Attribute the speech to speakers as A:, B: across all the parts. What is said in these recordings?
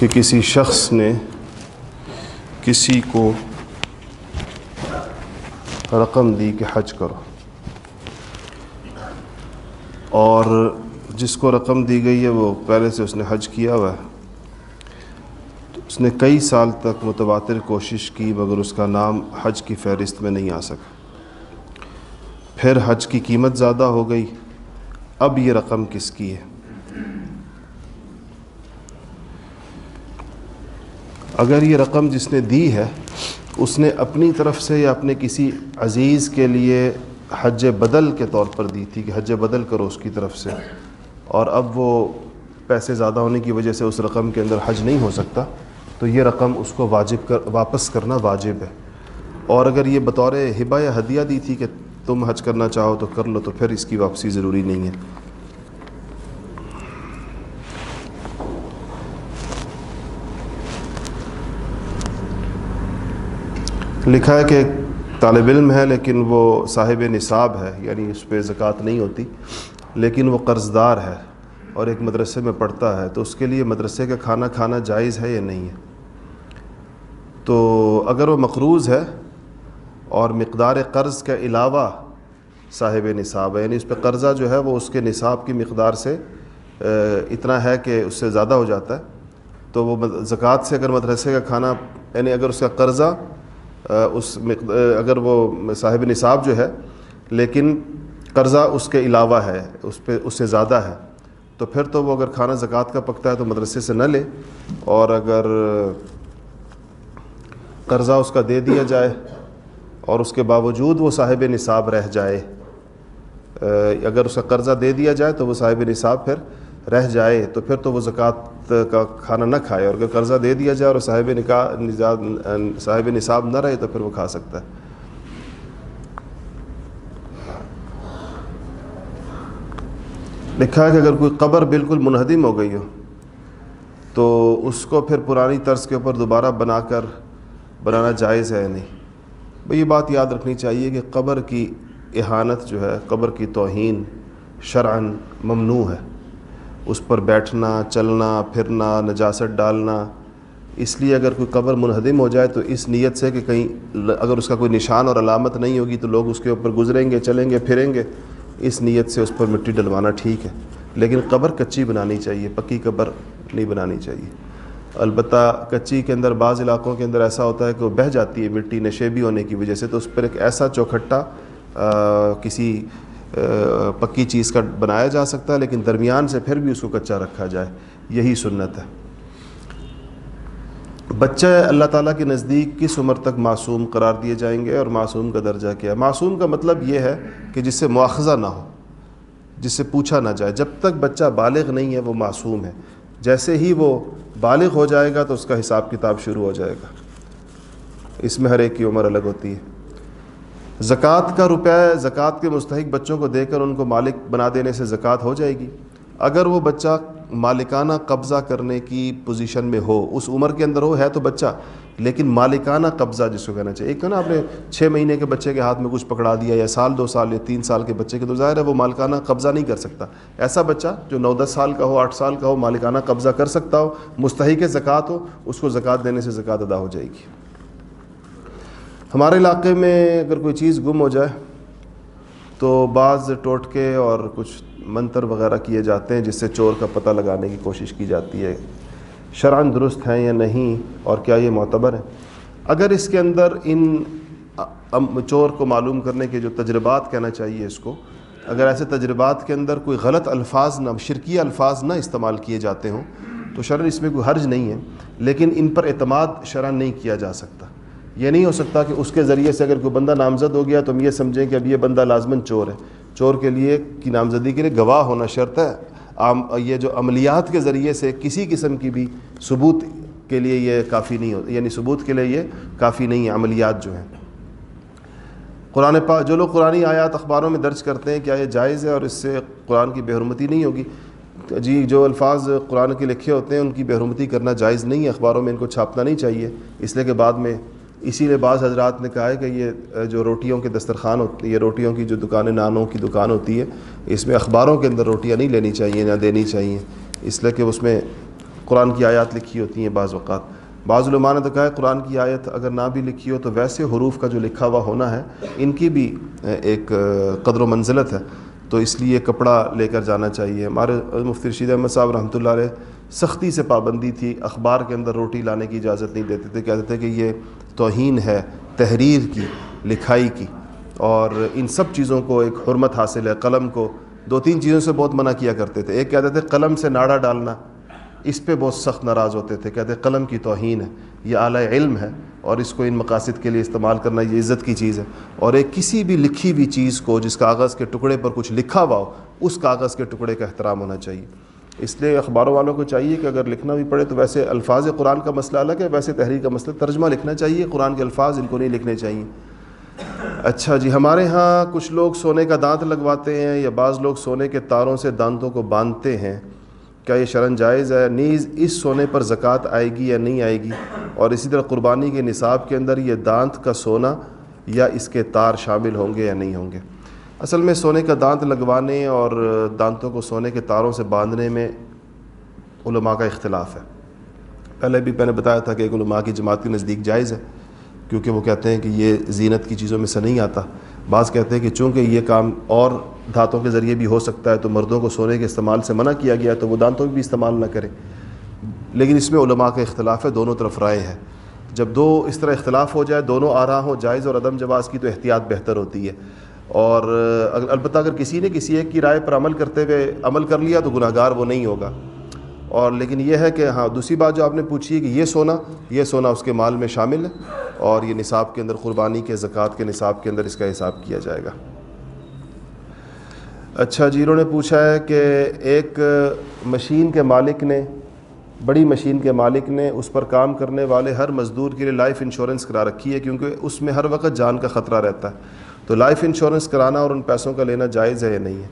A: کہ کسی شخص نے کسی کو رقم دی کہ حج کرو، اور جس کو رقم دی گئی ہے وہ پہلے سے اس نے حج کیا ہوا ہے، تو اس نے کئی سال تک متواتر کوشش کی مگر اس کا نام حج کی فہرست میں نہیں آ سکا۔ پھر حج کی قیمت زیادہ ہو گئی، اب یہ رقم کس کی ہے؟ اگر یہ رقم جس نے دی ہے اس نے اپنی طرف سے یا اپنے کسی عزیز کے لیے حج بدل کے طور پر دی تھی کہ حج بدل کرو اس کی طرف سے، اور اب وہ پیسے زیادہ ہونے کی وجہ سے اس رقم کے اندر حج نہیں ہو سکتا، تو یہ رقم اس کو واپس کرنا واجب ہے۔ اور اگر یہ بطور ہبہ یا ہدیہ دی تھی کہ تم حج کرنا چاہو تو کر لو، تو پھر اس کی واپسی ضروری نہیں ہے۔ لکھا ہے کہ ایک طالب علم ہے لیکن وہ صاحب نصاب ہے، یعنی اس پہ زکوٰۃ نہیں ہوتی، لیکن وہ قرض دار ہے اور ایک مدرسے میں پڑھتا ہے، تو اس کے لیے مدرسے کا کھانا کھانا جائز ہے یا نہیں ہے؟ تو اگر وہ مقروض ہے اور مقدار قرض کے علاوہ صاحب نصاب ہے، یعنی اس پہ قرضہ جو ہے وہ اس کے نصاب کی مقدار سے اتنا ہے کہ اس سے زیادہ ہو جاتا ہے، تو وہ زکوٰۃ سے اگر مدرسے کا کھانا، یعنی اگر اس کا قرضہ اگر وہ صاحب نصاب جو ہے لیکن قرضہ اس کے علاوہ ہے، اس سے زیادہ ہے، تو پھر تو وہ اگر کھانا زکوٰۃ کا پکتا ہے تو مدرسے سے نہ لے، اور اگر قرضہ اس کا دے دیا جائے اور اس کے باوجود وہ صاحب نصاب رہ جائے، اگر اس کا قرضہ دے دیا جائے تو وہ صاحب نصاب پھر رہ جائے، تو پھر تو وہ زکوٰۃ کا کھانا نہ کھائے، اور اگر قرضہ دے دیا جائے اور صاحب نصاب نہ رہے تو پھر وہ کھا سکتا ہے۔ لکھا ہے کہ اگر کوئی قبر بالکل منہدم ہو گئی ہو تو اس کو پھر پرانی طرز کے اوپر دوبارہ بنانا جائز ہے یا نہیں؟ بھئی یہ بات یاد رکھنی چاہیے کہ قبر کی اہانت جو ہے، قبر کی توہین شرعاً ممنوع ہے، اس پر بیٹھنا، چلنا پھرنا، نجاست ڈالنا۔ اس لیے اگر کوئی قبر منہدم ہو جائے تو اس نیت سے کہ کہیں اگر اس کا کوئی نشان اور علامت نہیں ہوگی تو لوگ اس کے اوپر گزریں گے، چلیں گے، پھریں گے، اس نیت سے اس پر مٹی ڈلوانا ٹھیک ہے، لیکن قبر کچی بنانی چاہیے، پکی قبر نہیں بنانی چاہیے۔ البتہ کچی کے اندر بعض علاقوں کے اندر ایسا ہوتا ہے کہ وہ بہہ جاتی ہے مٹی نشیبی ہونے کی وجہ سے، تو اس پر ایک ایسا چوکھٹا کسی پکی چیز کا بنایا جا سکتا ہے، لیکن درمیان سے پھر بھی اس کو کچا رکھا جائے، یہی سنت ہے۔ بچہ اللہ تعالیٰ کے نزدیک کس عمر تک معصوم قرار دیے جائیں گے اور معصوم کا درجہ کیا ہے؟ معصوم کا مطلب یہ ہے کہ جس سے مواخذہ نہ ہو، جس سے پوچھا نہ جائے۔ جب تک بچہ بالغ نہیں ہے وہ معصوم ہے، جیسے ہی وہ بالغ ہو جائے گا تو اس کا حساب کتاب شروع ہو جائے گا، اس میں ہر ایک کی عمر الگ ہوتی ہے۔ زکوٰۃ کا روپے زکوٰۃ کے مستحق بچوں کو دے کر ان کو مالک بنا دینے سے زکوٰۃ ہو جائے گی؟ اگر وہ بچہ مالکانہ قبضہ کرنے کی پوزیشن میں ہو، اس عمر کے اندر ہو، ہے تو بچہ لیکن مالکانہ قبضہ جس کو کہنا چاہیے، ایک نا آپ نے 6 مہینے کے بچے کے ہاتھ میں کچھ پکڑا دیا، یا سال 2 سال یا 3 سال کے بچے کے، تو ظاہر ہے وہ مالکانہ قبضہ نہیں کر سکتا۔ ایسا بچہ جو 9-10 سال کا ہو، 8 سال کا ہو، مالکانہ قبضہ کر سکتا ہو، مستحق زکوٰۃ ہو، اس کو زکوٰۃ دینے سے زکوٰۃ ادا ہو جائے گی۔ ہمارے علاقے میں اگر کوئی چیز گم ہو جائے تو بعض ٹوٹکے اور کچھ منتر وغیرہ کیے جاتے ہیں جس سے چور کا پتہ لگانے کی کوشش کی جاتی ہے، شرعاً درست ہیں یا نہیں، اور کیا یہ معتبر ہے؟ اگر اس کے اندر ان چور کو معلوم کرنے کے جو تجربات کہنا چاہیے اس کو، اگر ایسے تجربات کے اندر کوئی غلط الفاظ نہ، شرکی الفاظ نہ استعمال کیے جاتے ہوں تو شرعاً اس میں کوئی حرج نہیں ہے، لیکن ان پر اعتماد شرعاً نہیں کیا جا سکتا۔ یہ نہیں ہو سکتا کہ اس کے ذریعے سے اگر کوئی بندہ نامزد ہو گیا تو ہم یہ سمجھیں کہ اب یہ بندہ لازماً چور ہے۔ چور کے لیے کی نامزدی کے لیے گواہ ہونا شرط ہے، یہ جو عملیات کے ذریعے سے کسی قسم کی بھی ثبوت کے لیے یہ کافی نہیں ہوتا، یعنی ثبوت کے لیے یہ کافی نہیں ہے عملیات جو ہیں۔ قرآن پاک، جو لوگ قرآنی آیات اخباروں میں درج کرتے ہیں، کیا یہ جائز ہے اور اس سے قرآن کی بے حرمتی نہیں ہوگی؟ جی، جو الفاظ قرآن کے لکھے ہوتے ہیں ان کی بے حرمتی کرنا جائز نہیں ہے، اخباروں میں ان کو چھاپنا نہیں چاہیے، اس لیے کہ بعد میں اسی لیے بعض حضرات نے کہا ہے کہ یہ جو روٹیوں کے دسترخوان ہوتے ہیں، یہ روٹیوں کی جو دکانیں، نانوں کی دکان ہوتی ہے، اس میں اخباروں کے اندر روٹیاں نہیں لینی چاہیے، نہ دینی چاہیے، اس لیے کہ اس میں قرآن کی آیات لکھی ہوتی ہیں بعض اوقات. بعض علماء نے تو کہا ہے قرآن کی آیت اگر نہ بھی لکھی ہو تو ویسے حروف کا جو لکھا ہوا ہونا ہے ان کی بھی ایک قدر و منزلت ہے, تو اس لیے کپڑا لے کر جانا چاہیے. ہمارے مفتی رشید احمد صاحب رحمۃ اللہ علیہ سختی سے پابندی تھی, اخبار کے اندر روٹی لانے کی اجازت نہیں دیتے تھے, کہتے تھے کہ یہ توہین ہے تحریر کی, لکھائی کی, اور ان سب چیزوں کو ایک حرمت حاصل ہے. قلم کو 2-3 چیزوں سے بہت منع کیا کرتے تھے. ایک کہتے تھے قلم سے ناڑا ڈالنا, اس پہ بہت سخت ناراض ہوتے تھے, کہتے قلم کی توہین ہے, یہ اعلیٰ علم ہے اور اس کو ان مقاصد کے لیے استعمال کرنا یہ عزت کی چیز ہے. اور ایک کسی بھی لکھی ہوئی چیز کو جس کاغذ کے ٹکڑے پر کچھ لکھا ہوا ہو اس کاغذ کے ٹکڑے کا احترام ہونا چاہیے. اس لیے اخباروں والوں کو چاہیے کہ اگر لکھنا بھی پڑے تو ویسے الفاظ قرآن کا مسئلہ الگ ہے, ویسے تحریر کا مسئلہ ترجمہ لکھنا چاہیے, قرآن کے الفاظ ان کو نہیں لکھنے چاہیے. اچھا جی, ہمارے ہاں کچھ لوگ سونے کا دانت لگواتے ہیں یا بعض لوگ سونے کے تاروں سے دانتوں کو باندھتے ہیں, کیا یہ شرعاً جائز ہے؟ نیز اس سونے پر زکوٰۃ آئے گی یا نہیں آئے گی؟ اور اسی طرح قربانی کے نصاب کے اندر یہ دانت کا سونا یا اس کے تار شامل ہوں گے یا نہیں ہوں گے؟ اصل میں سونے کا دانت لگوانے اور دانتوں کو سونے کے تاروں سے باندھنے میں علماء کا اختلاف ہے. پہلے بھی میں نے بتایا تھا کہ ایک علماء کی جماعت کے نزدیک جائز ہے, کیونکہ وہ کہتے ہیں کہ یہ زینت کی چیزوں میں سے نہیں آتا. بعض کہتے ہیں کہ چونکہ یہ کام اور دھاتوں کے ذریعے بھی ہو سکتا ہے تو مردوں کو سونے کے استعمال سے منع کیا گیا, تو وہ دانتوں بھی استعمال نہ کریں. لیکن اس میں علماء کا اختلاف ہے, دونوں طرف رائے ہے. جب دو اس طرح اختلاف ہو جائے, دونوں آرا ہوں جائز اور عدم جواز کی, تو احتیاط بہتر ہوتی ہے. اور البتہ اگر کسی نے کسی ایک کی رائے پر عمل کرتے ہوئے عمل کر لیا تو گناہ گار وہ نہیں ہوگا. اور لیکن یہ ہے کہ ہاں دوسری بات جو آپ نے پوچھی ہے کہ یہ سونا اس کے مال میں شامل ہے اور یہ نصاب کے اندر, قربانی کے زکوٰۃ کے نصاب کے اندر اس کا حساب کیا جائے گا. اچھا جی, انہوں نے پوچھا ہے کہ ایک مشین کے مالک نے, بڑی مشین کے مالک نے اس پر کام کرنے والے ہر مزدور کے لیے لائف انشورنس کرا رکھی ہے, کیونکہ اس میں ہر وقت جان کا خطرہ رہتا ہے. تو لائف انشورنس کرانا اور ان پیسوں کا لینا جائز ہے یا نہیں ہے؟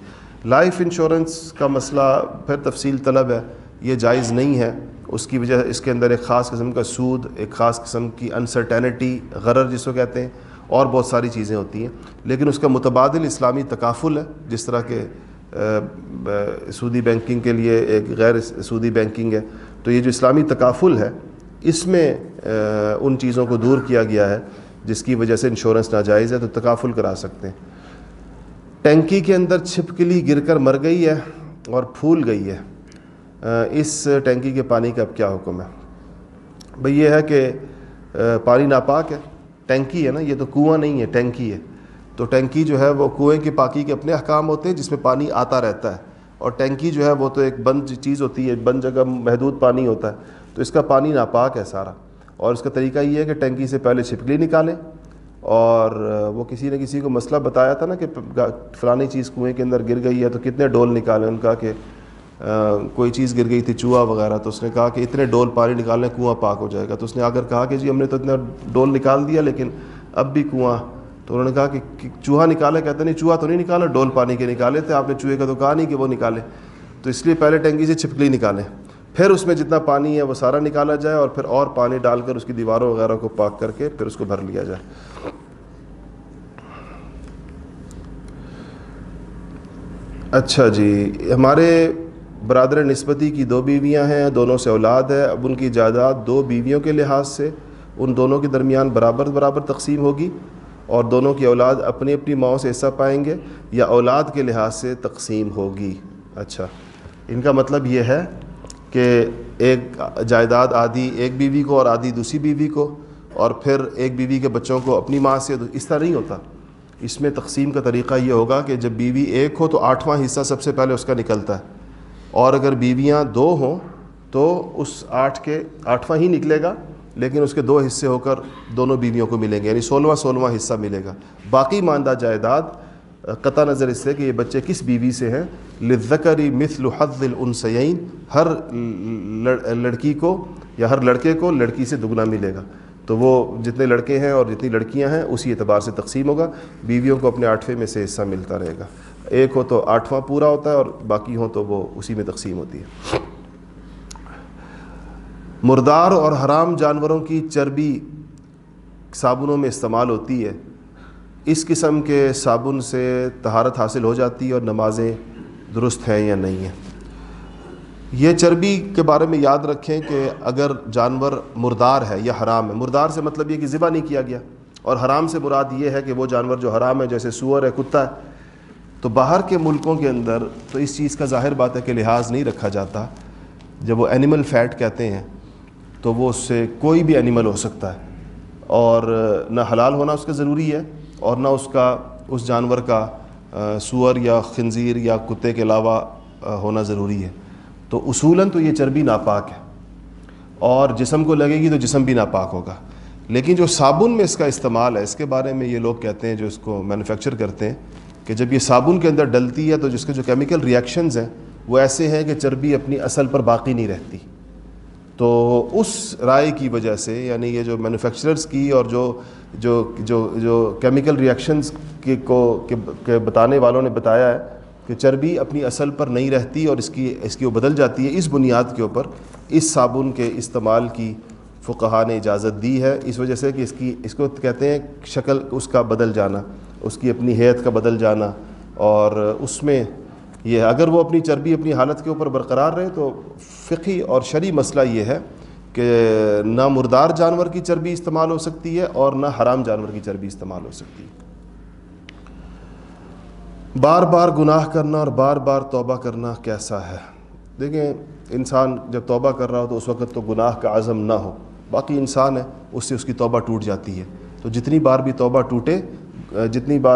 A: لائف انشورنس کا مسئلہ پھر تفصیل طلب ہے. یہ جائز نہیں ہے. اس کی وجہ اس کے اندر ایک خاص قسم کا سود, ایک خاص قسم کی انسرٹینٹی, غرر جس کو کہتے ہیں, اور بہت ساری چیزیں ہوتی ہیں. لیکن اس کا متبادل اسلامی تکافل ہے, جس طرح کہ سودی بینکنگ کے لیے ایک غیر سودی بینکنگ ہے. تو یہ جو اسلامی تکافل ہے اس میں ان چیزوں کو دور کیا گیا ہے جس کی وجہ سے انشورنس ناجائز ہے, تو تکافل کرا سکتے ہیں. ٹینکی کے اندر چھپکلی گر کر مر گئی ہے اور پھول گئی ہے, اس ٹینکی کے پانی کا اب کیا حکم ہے؟ بھئی یہ ہے کہ پانی ناپاک ہے. ٹینکی ہے نا, یہ تو کنواں نہیں ہے, ٹینکی ہے. تو ٹینکی جو ہے وہ کنویں کی پاکی کے اپنے احکام ہوتے ہیں جس میں پانی آتا رہتا ہے, اور ٹینکی جو ہے وہ تو ایک بند چیز ہوتی ہے, بند جگہ محدود پانی ہوتا ہے, تو اس کا پانی ناپاک ہے سارا. اور اس کا طریقہ یہ ہے کہ ٹینکی سے پہلے چھپکلی نکالیں, اور وہ کسی نے کسی کو مسئلہ بتایا تھا نا کہ فلانی چیز کنویں کے اندر گر گئی ہے تو کتنے ڈول نکالیں. ان کا کہ کوئی چیز گر گئی تھی, چوہا وغیرہ, تو اس نے کہا کہ اتنے ڈول پانی نکالنے کنواں پاک ہو جائے گا. تو اس نے آ کر کہا کہ جی ہم نے تو اتنا ڈول نکال دیا لیکن اب بھی کنواں. تو انہوں نے کہا کہ چوہا نکالا. کہتے نہیں, چوہا تو نہیں نکالا, ڈول پانی کے نکالے تھے آپ نے, چوہے کا تو کہا نہیں کہ وہ نکالے. تو اس لیے پہلے ٹینکی سے چھپکلی نکالیں, پھر اس میں جتنا پانی ہے وہ سارا نکالا جائے, اور پھر اور پانی ڈال کر اس کی دیواروں وغیرہ کو پاک کر کے پھر اس کو بھر لیا جائے. اچھا جی, ہمارے برادر نسبتی کی 2 بیویاں ہیں, دونوں سے اولاد ہے. اب ان کی جائیداد 2 بیویوں کے لحاظ سے ان دونوں کے درمیان برابر تقسیم ہوگی, اور دونوں کی اولاد اپنی اپنی ماؤں سے حصہ پائیں گے, یا اولاد کے لحاظ سے تقسیم ہوگی؟ اچھا, ان کا مطلب یہ ہے کہ ایک جائیداد آدھی ایک بیوی کو اور آدھی دوسری بیوی کو, اور پھر ایک بیوی کے بچوں کو اپنی ماں سے. اس طرح نہیں ہوتا. اس میں تقسیم کا طریقہ یہ ہوگا کہ جب بیوی ایک ہو تو 8واں حصہ سب سے پہلے اس کا نکلتا ہے, اور اگر بیویاں 2 ہوں تو اس 8 کے 8واں ہی نکلے گا, لیکن اس کے 2 حصے ہو کر دونوں بیویوں کو ملیں گے, یعنی 16واں حصہ ملے گا. باقی ماندہ جائیداد قطع نظر اس سے کہ یہ بچے کس بیوی سے ہیں, للذکر مثل حظ الانثیین, ہر لڑکی کو یا ہر لڑکے کو لڑکی سے دگنا ملے گا. تو وہ جتنے لڑکے ہیں اور جتنی لڑکیاں ہیں اسی اعتبار سے تقسیم ہوگا. بیویوں کو اپنے 8ویں میں سے حصہ ملتا رہے گا. ایک ہو تو 8واں پورا ہوتا ہے, اور باقی ہوں تو وہ اسی میں تقسیم ہوتی ہے. مردار اور حرام جانوروں کی چربی صابنوں میں استعمال ہوتی ہے, اس قسم کے صابن سے طہارت حاصل ہو جاتی ہے اور نمازیں درست ہیں یا نہیں ہیں؟ یہ چربی کے بارے میں یاد رکھیں کہ اگر جانور مردار ہے یا حرام ہے، مردار سے مطلب یہ کہ ذبح نہیں کیا گیا، اور حرام سے مراد یہ ہے کہ وہ جانور جو حرام ہے جیسے سور ہے، کتا ہے، تو باہر کے ملکوں کے اندر تو اس چیز کا ظاہر بات ہے کہ لحاظ نہیں رکھا جاتا. جب وہ اینیمل فیٹ کہتے ہیں تو وہ اس سے کوئی بھی اینیمل ہو سکتا ہے، اور نہ حلال ہونا اس کا ضروری ہے اور نہ اس جانور کا سور یا خنزیر یا کتے کے علاوہ ہونا ضروری ہے. تو اصولاً تو یہ چربی ناپاک ہے، اور جسم کو لگے گی تو جسم بھی ناپاک ہوگا. لیکن جو صابن میں اس کا استعمال ہے، اس کے بارے میں یہ لوگ کہتے ہیں جو اس کو مینوفیکچر کرتے ہیں کہ جب یہ صابن کے اندر ڈلتی ہے تو جس کے جو کیمیکل ریئیکشنز ہیں وہ ایسے ہیں کہ چربی اپنی اصل پر باقی نہیں رہتی. تو اس رائے کی وجہ سے، یعنی یہ جو مینوفیکچررز کی اور جو کیمیکل ریئیکشنز کے بتانے والوں نے بتایا ہے کہ چربی اپنی اصل پر نہیں رہتی اور اس کی وہ بدل جاتی ہے، اس بنیاد کے اوپر اس صابن کے استعمال کی فقہا نے اجازت دی ہے. اس وجہ سے کہ اس کو کہتے ہیں شکل اس کا بدل جانا، اس کی اپنی ہیئت کا بدل جانا، اور اس میں یہ اگر وہ اپنی چربی اپنی حالت کے اوپر برقرار رہے تو فقہی اور شرعی مسئلہ یہ ہے کہ نہ مردار جانور کی چربی استعمال ہو سکتی ہے اور نہ حرام جانور کی چربی استعمال ہو سکتی ہے. بار بار گناہ کرنا اور بار بار توبہ کرنا کیسا ہے؟ دیکھیں، انسان جب توبہ کر رہا ہو تو اس وقت تو گناہ کا عزم نہ ہو، باقی انسان ہے اس سے اس کی توبہ ٹوٹ جاتی ہے. تو جتنی بار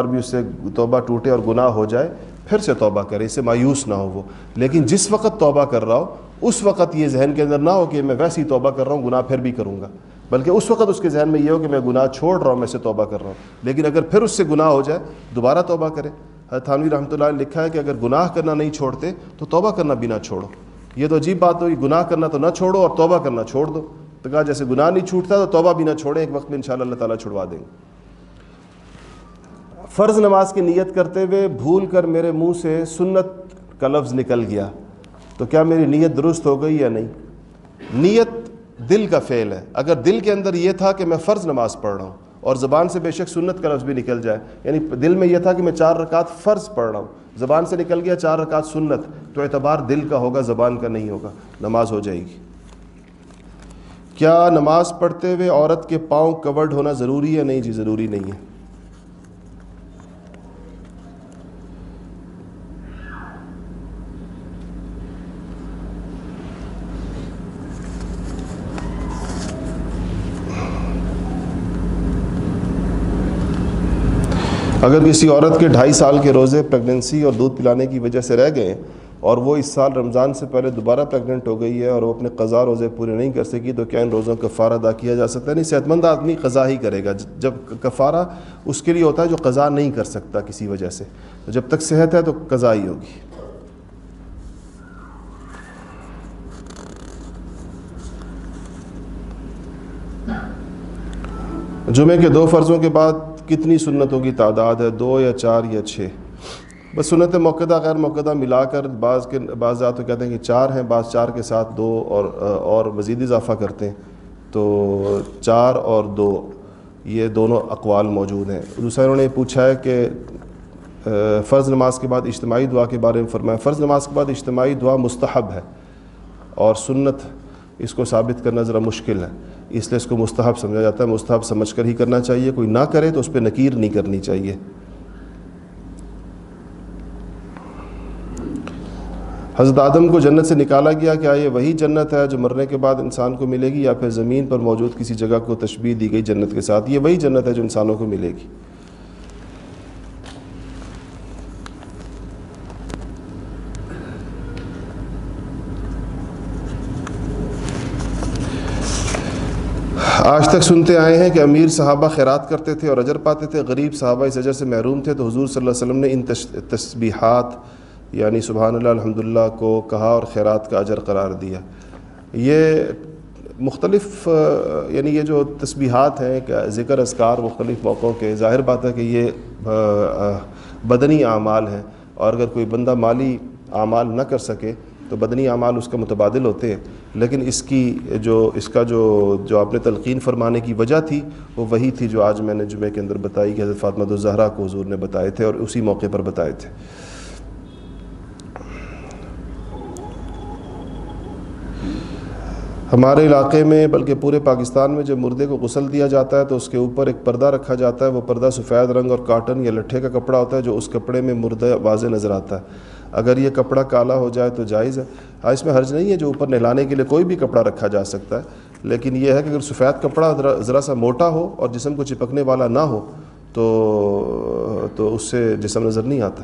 A: بھی اس سے توبہ ٹوٹے اور گناہ ہو جائے پھر سے توبہ کرے، اس سے مایوس نہ ہو وہ. لیکن جس وقت توبہ کر رہا ہو اس وقت یہ ذہن کے اندر نہ ہو کہ میں ویسی توبہ کر رہا ہوں، گناہ پھر بھی کروں گا، بلکہ اس وقت اس کے ذہن میں یہ ہو کہ میں گناہ چھوڑ رہا ہوں، میں سے توبہ کر رہا ہوں. لیکن اگر پھر اس سے گناہ ہو جائے دوبارہ توبہ کرے. حضرت تھانوی رحمۃ اللہ نے لکھا ہے کہ اگر گناہ کرنا نہیں چھوڑتے تو توبہ کرنا بھی نہ چھوڑو. یہ تو عجیب بات ہوئی، گناہ کرنا تو نہ چھوڑو اور توبہ کرنا چھوڑ دو. تو کہا جیسے گناہ نہیں چھوٹتا تو توبہ بھی نہ چھوڑیں، ایک وقت میں انشاءاللہ اللہ تعالیٰ چھڑوا دیں گے. فرض نماز کی نیت کرتے ہوئے بھول کر میرے منہ سے سنت کا لفظ نکل گیا تو کیا میری نیت درست ہو گئی یا نہیں؟ نیت دل کا فعل ہے. اگر دل کے اندر یہ تھا کہ میں فرض نماز پڑھ رہا ہوں اور زبان سے بے شک سنت کا لفظ بھی نکل جائے، یعنی دل میں یہ تھا کہ میں 4 رکعت فرض پڑھ رہا ہوں، زبان سے نکل گیا 4 رکعت سنت، تو اعتبار دل کا ہوگا، زبان کا نہیں ہوگا، نماز ہو جائے گی. کیا نماز پڑھتے ہوئے عورت کے پاؤں کورڈ ہونا ضروری ہے؟ نہیں جی، ضروری نہیں ہے. اگر کسی عورت کے 2.5 سال کے روزے پریگننسی اور دودھ پلانے کی وجہ سے رہ گئے اور وہ اس سال رمضان سے پہلے دوبارہ پریگننٹ ہو گئی ہے اور وہ اپنے قضا روزے پورے نہیں کر سکی، تو کیا ان روزوں کا کفارہ ادا کیا جا سکتا ہے؟ نہیں، صحت مند آدمی قضا ہی کرے گا. جب کفارہ اس کے لیے ہوتا ہے جو قضا نہیں کر سکتا کسی وجہ سے، تو جب تک صحت ہے تو قضا ہی ہوگی. جمعے کے 2 فرضوں کے بعد کتنی سنتوں کی تعداد ہے؟ 2 یا 4 یا 6؟ بس سنت موقدہ غیر موقدہ ملا کر بعض ذات تو کہتے ہیں کہ 4 ہیں، بعض 4 کے ساتھ 2 اور مزید اضافہ کرتے ہیں، تو 4 اور 2 یہ دونوں اقوال موجود ہیں. دوسرا انہوں نے پوچھا ہے کہ فرض نماز کے بعد اجتماعی دعا کے بارے میں فرمایا. فرض نماز کے بعد اجتماعی دعا مستحب ہے اور سنت اس کو ثابت کرنا ذرا مشکل ہے، اس لیے اس کو مستحب سمجھا جاتا ہے. مستحب سمجھ کر ہی کرنا چاہیے، کوئی نہ کرے تو اس پہ نکیر نہیں کرنی چاہیے. حضرت آدم کو جنت سے نکالا گیا، کیا یہ وہی جنت ہے جو مرنے کے بعد انسان کو ملے گی یا پھر زمین پر موجود کسی جگہ کو تشبیہ دی گئی جنت کے ساتھ؟ یہ وہی جنت ہے جو انسانوں کو ملے گی. آج تک سنتے آئے ہیں کہ امیر صحابہ خیرات کرتے تھے اور اجر پاتے تھے، غریب صحابہ اس اجر سے محروم تھے، تو حضور صلی اللہ علیہ وسلم نے ان تسبیحات یعنی سبحان اللہ الحمدللہ کو کہا اور خیرات کا اجر قرار دیا. یہ مختلف یعنی یہ جو تسبیحات ہیں کہ ذکر اذکار مختلف موقعوں کے، ظاہر بات ہے کہ یہ بدنی اعمال ہیں، اور اگر کوئی بندہ مالی اعمال نہ کر سکے تو بدنی اعمال اس کا متبادل ہوتے ہیں. لیکن اس کا جو آپ نے تلقین فرمانے کی وجہ تھی وہ وہی تھی جو آج میں نے جمعے کے اندر بتائی کہ حضرت فاطمہ الزہرا کو حضور نے بتائے تھے اور اسی موقع پر بتائے تھے. ہمارے علاقے میں بلکہ پورے پاکستان میں جب مردے کو غسل دیا جاتا ہے تو اس کے اوپر ایک پردہ رکھا جاتا ہے. وہ پردہ سفید رنگ اور کاٹن یا لٹھے کا کپڑا ہوتا ہے جو اس کپڑے میں مردہ واضح نظر آتا ہے. اگر یہ کپڑا کالا ہو جائے تو جائز ہے. اس میں حرج نہیں ہے, جو اوپر نہلانے کے لیے کوئی بھی کپڑا رکھا جا سکتا ہے, لیکن یہ ہے کہ اگر سفید کپڑا ذرا سا موٹا ہو اور جسم کو چپکنے والا نہ ہو تو اس سے جسم نظر نہیں آتا.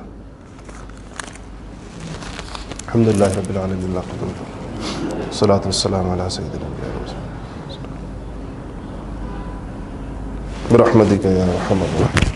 A: الحمدللہ رب العالمین والصلاۃ والسلام علی سیدنا برحمتک یا ارحم الراحمین.